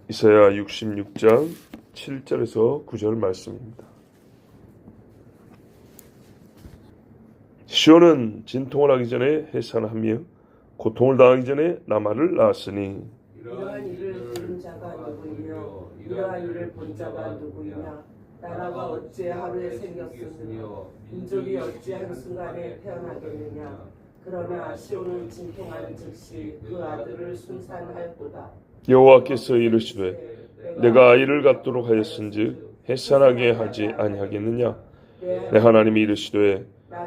이사야 66장 7절에서 9절 말씀입니다. 시온은 진통을 하기 전에 해산하며 고통을 당하기 전에 나말을 낳았으니 이러한 일을 들은 자가 누구이며 이러한 일을 본 자가 누구이냐. 나라가 어찌 하루에 생겼으며 민족이 어찌 한순간에 태어나겠느냐. 그러나 시온은 진통하는 즉시 그 아들을 순산하였도다. 여호와께서 이르시되 내가 아이를 갖도록 하였은즉 해산하게 하지 아니하겠느냐. 내 하나님이 이르시되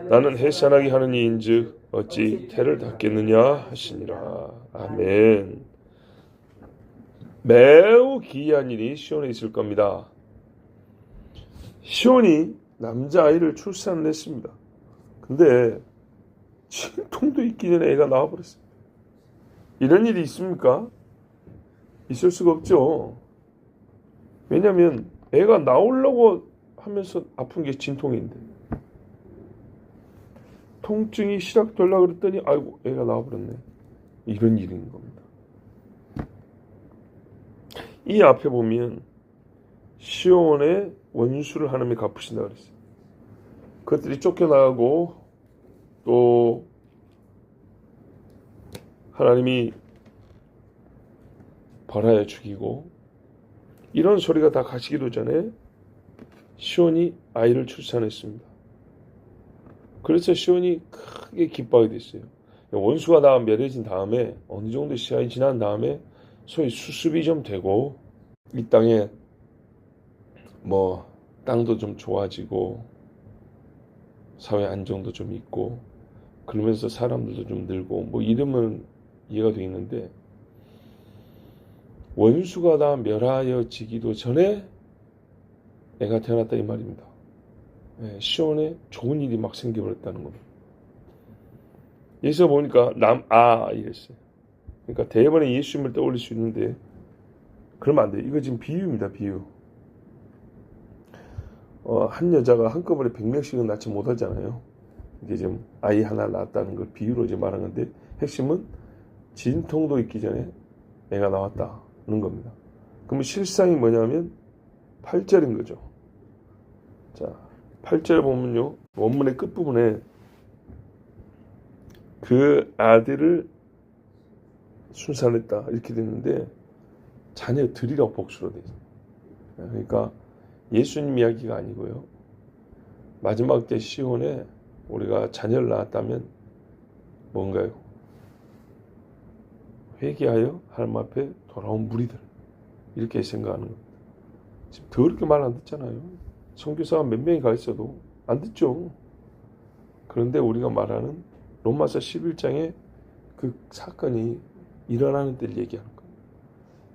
나는 해산하게 하는 이인즉 어찌 태를 닫겠느냐 하시니라. 아멘. 매우 기이한 일이 시온에 있을 겁니다. 시온이 남자아이를 출산을 했습니다. 근데 진통도 있기 전에 애가 나와버렸어요. 이런 일이 있습니까? 있을 수가 없죠. 왜냐하면 애가 나오려고 하면서 아픈 게 진통인데 통증이 시작되려고 그랬더니 아이고 애가 나와버렸네. 이런 일인 겁니다. 이 앞에 보면 시온의 원수를 하나님이 갚으신다 그랬어요. 그것들이 쫓겨나가고 또 하나님이 벌하여 죽이고 이런 소리가 다 가시기도 전에 시온이 아이를 출산했습니다. 그래서 시온이 크게 기뻐하게 됐어요. 원수가 다 멸해진 다음에 어느 정도 시간이 지난 다음에 소위 수습이 좀 되고 이 땅에 땅도 좀 좋아지고 사회 안정도 좀 있고 그러면서 사람들도 좀 늘고 이러면 이해가 되겠는데 원수가 다 멸하여지기도 전에 애가 태어났다 이 말입니다. 시온에 좋은 일이 막 생겨버렸다는 겁니다. 여기서 보니까 이랬어요. 그러니까 대번에 예수님을 떠올릴 수 있는데 그러면 안 돼요. 이거 지금 비유입니다. 비유. 한 여자가 한꺼번에 100명씩은 낳지 못하잖아요. 이게 지금 아이 하나 낳았다는 걸 비유로 이제 말한 건데 핵심은 진통도 있기 전에 애가 나왔다는 겁니다. 그러면 실상이 뭐냐면 8절인 거죠. 자, 8절 보면요. 원문의 끝부분에 그 아들을 순산했다 이렇게 됐는데 자녀들이라고 복수로 되죠. 그러니까 예수님 이야기가 아니고요. 마지막 때 시온에 우리가 자녀를 낳았다면 뭔가요? 회개하여 하나님 앞에 돌아온 무리들 이렇게 생각하는 겁니다. 지금 더럽게 말 안 듣잖아요. 선교사가 몇 명이 가 있어도 안 듣죠. 그런데 우리가 말하는 로마서 11장에 그 사건이 일어나는 때를 얘기하는 거예요.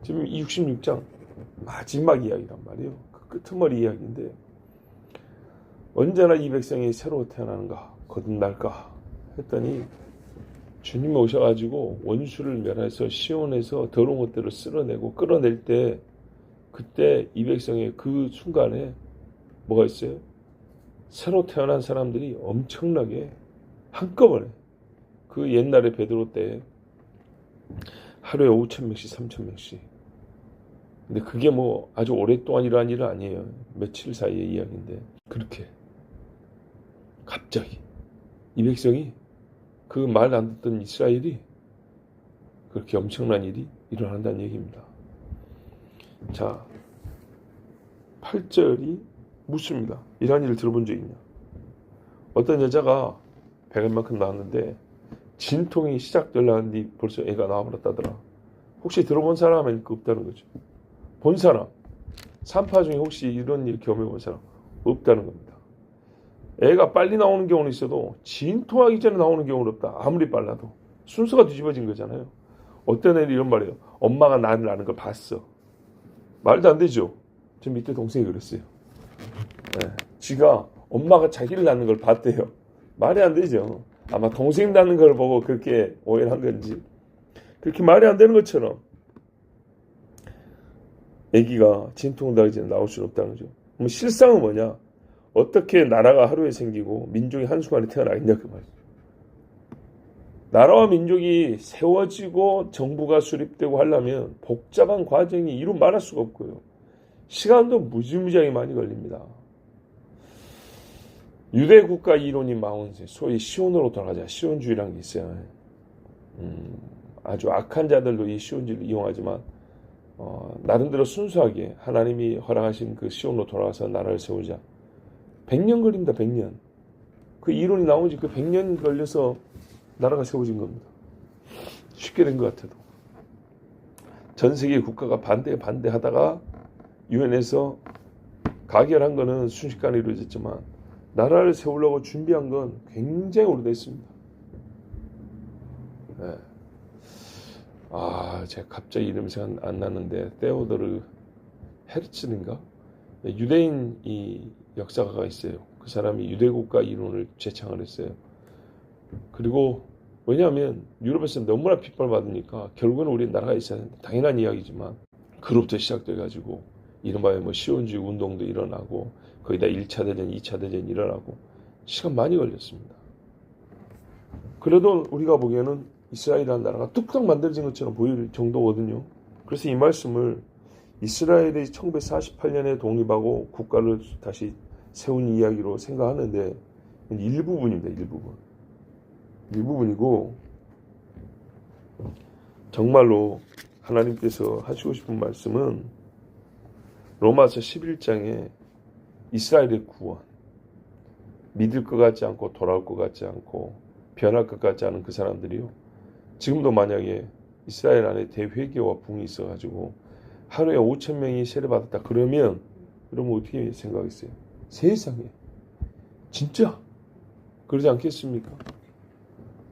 지금 이 66장 마지막 이야기란 말이에요. 그 끄트머리 이야기인데 언제나 이 백성이 새로 태어나는가 거듭날까 했더니 주님이 오셔가지고 원수를 멸해서 시온에서 더러운 것들을 쓸어내고 끌어낼 때 그때 이 백성의 그 순간에 뭐가 있어요? 새로 태어난 사람들이 엄청나게 한꺼번에 그 옛날에 베드로 때 하루에 5,000명씩 3,000명씩 근데 그게 아주 오랫동안 일어난 일은 아니에요. 며칠 사이의 이야기인데 그렇게 갑자기 이 백성이 그 말 안 듣던 이스라엘이 그렇게 엄청난 일이 일어난다는 얘기입니다. 자, 8절이 묻습니다. 이런 일을 들어본 적 있냐? 어떤 여자가 배갈만큼 나왔는데 진통이 시작되려는데 벌써 애가 나와버렸다더라. 혹시 들어본 사람은 없다는 거죠. 본 사람, 산파 중에 혹시 이런 일 경험해본 사람 없다는 겁니다. 애가 빨리 나오는 경우는 있어도 진통하기 전에 나오는 경우는 없다. 아무리 빨라도 순서가 뒤집어진 거잖아요. 어떤 애는 이런 말이에요. 엄마가 나를 낳는 걸 봤어. 말도 안 되죠. 저 밑에 동생이 그랬어요. 지가 엄마가 자기를 낳는 걸 봤대요. 말이 안 되죠. 아마 동생 낳는 걸 보고 그렇게 오해를 한 건지 그렇게 말이 안 되는 것처럼 아기가 진통 나기 전에 나올 수는 없다는 거죠. 그럼 실상은 뭐냐? 어떻게 나라가 하루에 생기고 민족이 한순간에 태어나겠냐 그 말이죠. 나라와 민족이 세워지고 정부가 수립되고 하려면 복잡한 과정이 이루 말할 수가 없고요. 시간도 무지무지하게 많이 걸립니다. 유대 국가 이론이 망원세, 소위 시온으로 돌아가자. 시온주의라는 게 있어요. 아주 악한 자들도 이 시온주의를 이용하지만 나름대로 순수하게 하나님이 허락하신 그 시온으로 돌아가서 나라를 세우자. 100년 걸립니다. 100년. 그 이론이 나온 지 그 100년 걸려서 나라가 세워진 겁니다. 쉽게 된 것 같아도. 전 세계 국가가 반대하다가 유엔에서 가결한 거는 순식간에 이루어졌지만 나라를 세우려고 준비한 건 굉장히 오래됐습니다. 네. 제가 갑자기 이름이 생각 안 나는데 테오도르 헤르츠인가? 유대인 이 역사가가 있어요. 그 사람이 유대국가 이론을 제창을 했어요. 그리고 왜냐하면 유럽에서 너무나 핍박받으니까 결국은 우리 나라가 있어야 된다. 당연한 이야기지만 그로부터 시작돼가지고 이른바 뭐 시온주의 운동도 일어나고 거기다 1차 대전, 2차 대전이 일어나고 시간 많이 걸렸습니다. 그래도 우리가 보기에는 이스라엘이라는 나라가 뚝딱 만들어진 것처럼 보일 정도거든요. 그래서 이 말씀을 이스라엘이 1948년에 독립하고 국가를 다시 세운 이야기로 생각하는데 일부분입니다. 일부분이고 정말로 하나님께서 하시고 싶은 말씀은 로마서 11장에 이스라엘의 구원, 믿을 것 같지 않고 돌아올 것 같지 않고 변할 것 같지 않은 그 사람들이요. 지금도 만약에 이스라엘 안에 대회개와 붕이 있어가지고 하루에 5,000명이 세례받았다. 그러면 어떻게 생각했어요? 세상에 진짜 그러지 않겠습니까?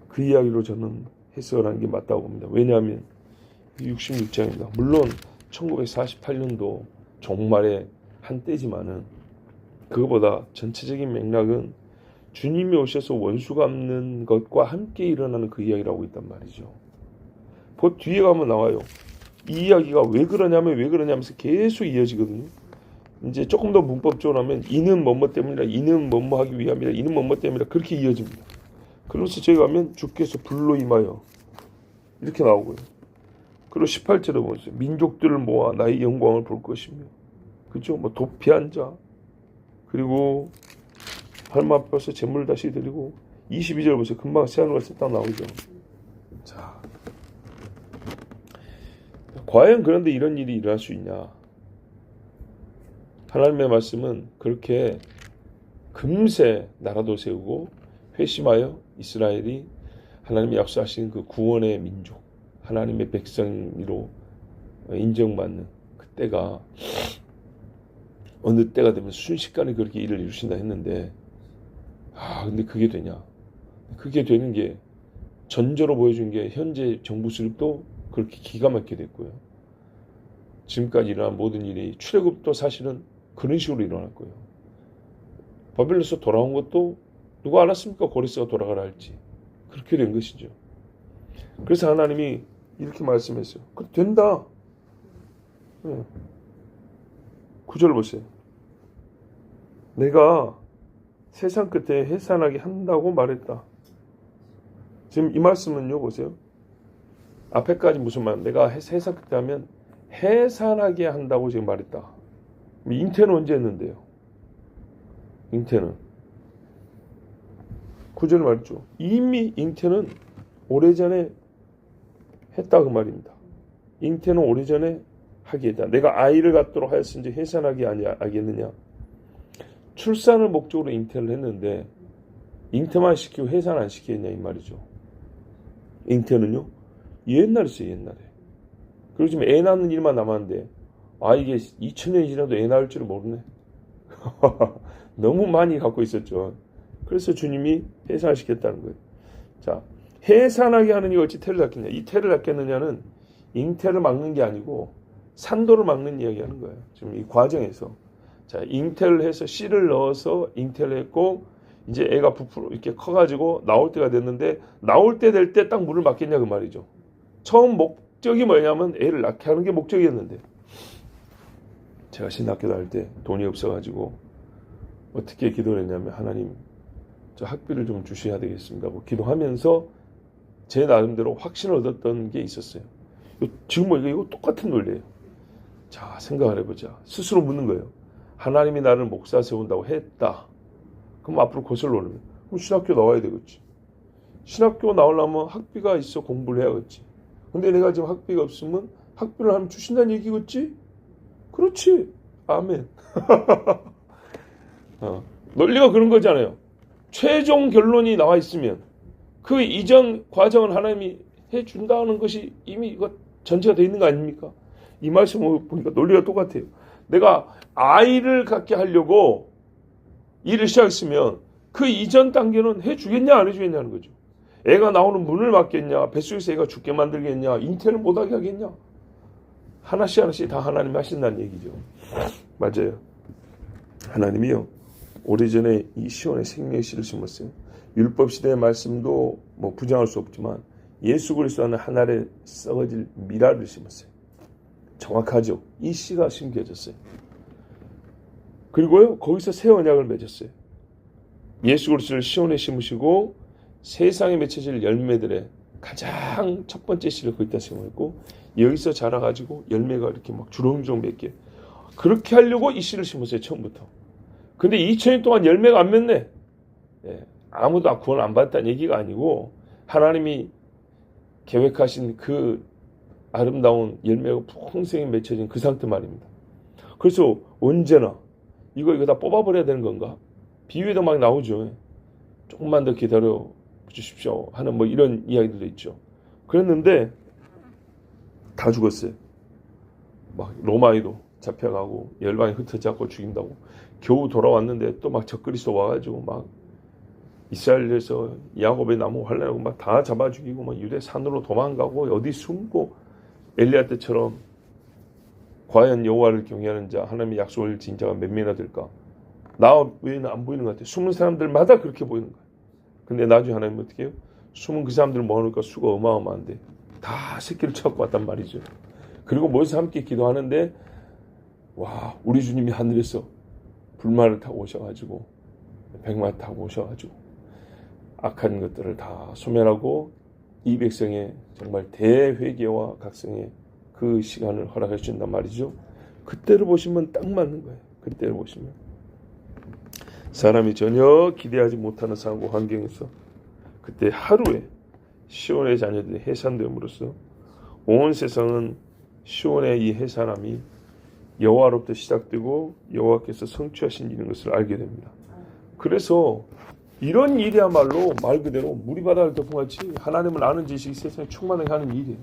그 이야기로 저는 해석을 하는 게 맞다고 봅니다. 왜냐하면 66장입니다. 물론 1948년도 종말의 한때지만은 그거보다 전체적인 맥락은 주님이 오셔서 원수 갚는 것과 함께 일어나는 그 이야기를 하고 있단 말이죠. 그 뒤에 가면 나와요. 이 이야기가 왜 그러냐면서 계속 이어지거든요. 이제 조금 더 문법적으로 하면 이는 뭐뭐 때문이라, 이는 뭐뭐 하기 위함이라, 이는 뭐뭐 때문이라 그렇게 이어집니다. 그러면서 저희 가면 주께서 불로 임하여 이렇게 나오고요. 그리고 18절에 보세요. 민족들을 모아 나의 영광을 볼 것이며, 그죠? 뭐 도피한 자, 그리고 발마 앞에서 재물을 다시 드리고 22절 보세요. 금방 세안을 갔을 때 딱 나오죠. 자, 과연 그런데 이런 일이 일어날 수 있냐? 하나님의 말씀은 그렇게 금세 나라도 세우고 회심하여 이스라엘이 하나님이 약속하신 그 구원의 민족, 하나님의 백성으로 인정받는 그때가 어느 때가 되면 순식간에 그렇게 일을 이루신다 했는데 근데 그게 되냐? 그게 되는 게 전조로 보여준 게 현재 정부 수립도 그렇게 기가 막히게 됐고요. 지금까지 일어난 모든 일이 출애굽도 사실은 그런 식으로 일어날 거예요. 바벨론에서 돌아온 것도 누가 알았습니까? 고레스가 돌아가라 할지. 그렇게 된 것이죠. 그래서 하나님이 이렇게 말씀했어요. 그래 된다. 9절 보세요. 내가 세상 끝에 해산하게 한다고 말했다. 지금 이 말씀은요, 보세요. 앞에까지 무슨 말? 내가 세상 끝에 하면 해산하게 한다고 지금 말했다. 잉태는 언제 했는데요? 잉태는 9절 말했죠. 이미 잉태는 오래전에 했다 그 말입니다. 잉태는 오래전에 하게 했다. 내가 아이를 갖도록 하였은지 해산하게 하겠느냐? 출산을 목적으로 잉태를 했는데 잉태만 시키고 해산 안 시키겠냐 이 말이죠. 잉태는요 옛날에 있어요. 옛날에. 그리고 지금 애 낳는 일만 남았는데 이게 2000년이 지나도 애 낳을 줄을 모르네. 너무 많이 갖고 있었죠. 그래서 주님이 해산을 시켰다는 거예요. 자, 해산하게 하는 이가 어찌 태를 낳겠냐? 이 태를 낳겠느냐는 잉태를 막는 게 아니고 산도를 막는 이야기하는 거예요. 지금 이 과정에서. 자, 잉태를 해서 씨를 넣어서 잉태를 했고 이제 애가 부풀어 이렇게 커가지고 나올 때가 됐는데 나올 때 될 때 딱 물을 맞겠냐 그 말이죠. 처음 목적이 뭐냐면 애를 낳게 하는 게 목적이었는데 제가 신학교 다닐 때 돈이 없어가지고 어떻게 기도를 했냐면 하나님 저 학비를 좀 주셔야 되겠습니다 하고 기도하면서 제 나름대로 확신을 얻었던 게 있었어요. 지금 뭐 이거 똑같은 논리예요. 자, 생각을 해보자. 스스로 묻는 거예요. 하나님이 나를 목사 세운다고 했다. 그럼 앞으로 거슬러오면 그럼 신학교 나와야 되겠지. 신학교 나오려면 학비가 있어 공부를 해야겠지. 근데 내가 지금 학비가 없으면 학비를 하면 주신다는 얘기겠지? 그렇지. 아멘. 논리가 그런 거잖아요. 최종 결론이 나와 있으면 그 이전 과정은 하나님이 해준다는 것이 이미 이거 전제가 되어 있는 거 아닙니까? 이 말씀을 보니까 논리가 똑같아요. 내가 아이를 갖게 하려고 일을 시작했으면 그 이전 단계는 해주겠냐 안 해주겠냐는 거죠. 애가 나오는 문을 막겠냐, 뱃속에서 애가 죽게 만들겠냐, 잉태를 못하게 하겠냐. 하나씩 하나씩 다 하나님이 하신다는 얘기죠. 맞아요. 하나님이요, 오래전에 이 시온에 생명의 씨를 심었어요. 율법 시대의 말씀도 뭐 부정할 수 없지만 예수 그리스도 안에 한 알에 썩어질 미랄을 심었어요. 정확하죠. 이 씨가 심겨졌어요. 그리고요, 거기서 새 언약을 맺었어요. 예수 그리스도를 시온에 심으시고 세상에 맺혀질 열매들의 가장 첫 번째 씨를 거기다 심었고, 여기서 자라가지고 열매가 이렇게 막 주렁주렁 맺게, 그렇게 하려고 이 씨를 심었어요. 처음부터. 근데 2000년 동안 열매가 안 맺네. 아무도 구원 안 받았다는 얘기가 아니고 하나님이 계획하신 그 아름다운 열매가 풍성히 맺혀진 그 상태 말입니다. 그래서 언제나 이거 다 뽑아버려야 되는 건가? 비유에도 막 나오죠. 조금만 더 기다려 주십시오 하는 뭐 이런 이야기들도 있죠. 그랬는데 다 죽었어요. 막 로마에도 잡혀가고 열방에 흩어져갖고 죽인다고. 겨우 돌아왔는데 또 막 적그리스도 와가지고 막 이스라엘에서 야곱의 나무 환란하고 막 다 잡아 죽이고 막 유대 산으로 도망가고 어디 숨고, 엘리야 때처럼 과연 여호와를 경외하는 자, 하나님의 약속을 지킨 자가 몇 명이나 될까? 나 외에는 안 보이는 것 같아요. 숨은 사람들마다 그렇게 보이는 거예요. 근데 나중에 하나님은 어떻게 해요? 숨은 그 사람들을 모아놓으니까 수가 어마어마한데 다 새끼를 찾고 왔단 말이죠. 그리고 모여서 함께 기도하는데, 와, 우리 주님이 하늘에서 불말을 타고 오셔가지고 백마 타고 오셔가지고 악한 것들을 다 소멸하고 이 백성의 정말 대회개와 각성의 그 시간을 허락해 주신단 말이죠. 그때를 보시면 딱 맞는 거예요. 그때를 보시면 사람이 전혀 기대하지 못하는 상황과 환경에서 그때 하루에 시온의 자녀들이 해산됨으로써 온 세상은 시온의 이 해산함이 여호와로부터 시작되고 여호와께서 성취하신 일인 것을 알게 됩니다. 그래서 이런 일이야말로 말 그대로 물이 바다를 덮은같이 하나님을 아는 지식이 세상에 충만하게 하는 일이에요.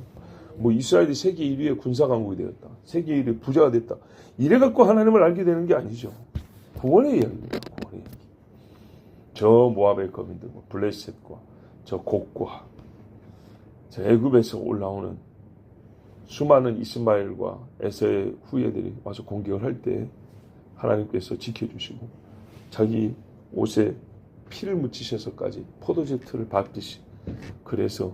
뭐 이스라엘이 세계 1위의 군사강국이 되었다, 세계 1위의 부자가 됐다, 이래갖고 하나님을 알게 되는 게 아니죠. 구원의 이야기입니다. 구원의 이야기. 저 모압의 거민들, 블레셋과 저 곡과 저 애굽에서 올라오는 수많은 이스마엘과 에서의 후예들이 와서 공격을 할 때 하나님께서 지켜주시고 자기 옷에 피를 묻히셔서까지 포도즙 틀을 밟듯이, 그래서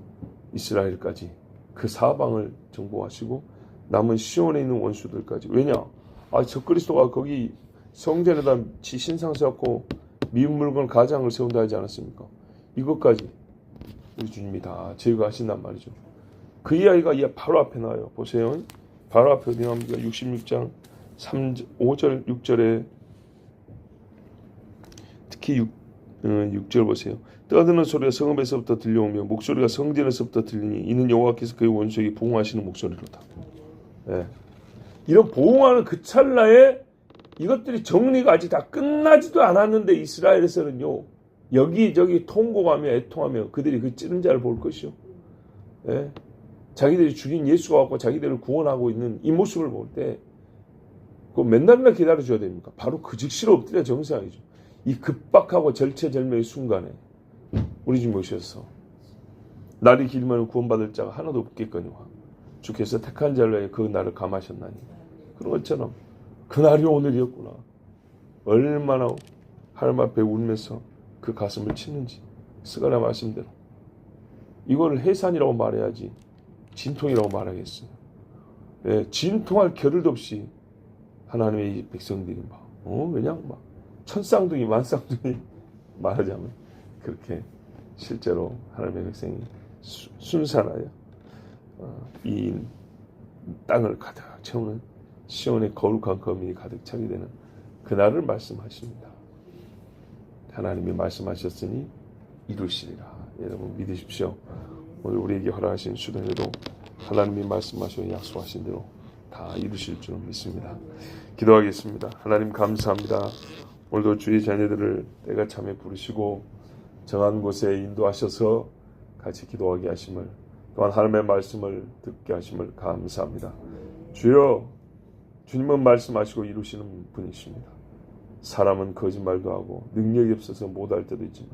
이스라엘까지 그 사방을 정복하시고 남은 시온에 있는 원수들까지. 왜냐? 적그리스도가 거기 성전에다 지 신상 세웠고 미운 물건 가장을 세운다 하지 않았습니까? 이것까지 우리 주님이 다 제거하신단 말이죠. 그 이야기가 바로 앞에 나와요. 보세요. 바로 앞에 어디 나옵니까? 66장 5절 6절에 특히 6절 보세요. 떠드는 소리가 성읍에서부터 들려오며 목소리가 성전에서부터 들리니 이는 여호와께서 그의 원수에게 보응하시는 목소리로다. 네. 이런 보응하는 그 찰나에 이것들이 정리가 아직 다 끝나지도 않았는데 이스라엘에서는요, 여기저기 통곡하며 애통하며 그들이 그 찌른 자를 볼 것이요. 네. 자기들이 죽인 예수가 왔고 자기들을 구원하고 있는 이 모습을 볼 때 그 맨날이나 기다려줘야 됩니까? 바로 그 즉시로 엎드려 정상이죠. 이 급박하고 절체절명의 순간에 우리 주님 오셔서 날이 길면 구원받을 자가 하나도 없겠거니와 주께서 택한 자를 위해 그 날을 감하셨나니, 그런 것처럼 그 날이 오늘이었구나. 얼마나 하나님 앞에 울면서 그 가슴을 치는지. 스가랴 말씀대로 이걸 해산이라고 말해야지 진통이라고 말하겠어요. 예, 진통할 겨를도 없이 하나님의 이 백성들이 그냥 막 천쌍둥이 만쌍둥이 말하자면 그렇게 실제로 하나님의 백성이 순산하여 이 땅을 가득 채우는 시온의 거룩한 거민이 가득 차게 되는 그날을 말씀하십니다. 하나님이 말씀하셨으니 이루시리라. 여러분 믿으십시오. 오늘 우리에게 허락하신 수련회도 하나님이 말씀하시고 약속하신 대로 다 이루실 줄 믿습니다. 기도하겠습니다. 하나님 감사합니다. 오늘도 주의 자녀들을 때가 참에 부르시고 정한 곳에 인도하셔서 같이 기도하게 하심을, 또한 하나님의 말씀을 듣게 하심을 감사합니다. 주여, 주님은 말씀하시고 이루시는 분이십니다. 사람은 거짓말도 하고 능력이 없어서 못할 때도 있지만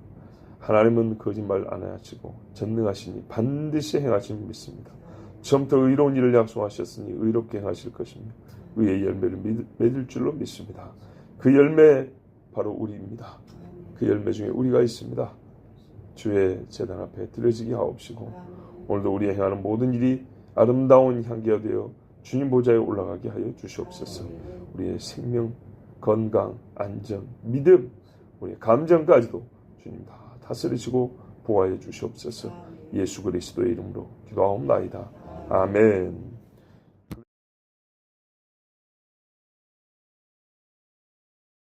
하나님은 거짓말 안 하시고 전능하시니 반드시 행하시는 믿습니다. 처음부터 의로운 일을 약속하셨으니 의롭게 행하실 것입니다. 의의 열매를 맺을 줄로 믿습니다. 그 열매 바로 우리입니다. 그 열매 중에 우리가 있습니다. 주의 제단 앞에 드려지게 하옵시고 오늘도 우리의 행하는 모든 일이 아름다운 향기가 되어 주님 보좌에 올라가게 하여 주시옵소서. 우리의 생명, 건강, 안전, 믿음, 우리의 감정까지도 주님 다 다스리시고 보호하여 주시옵소서. 예수 그리스도의 이름으로 기도하옵나이다. 아멘.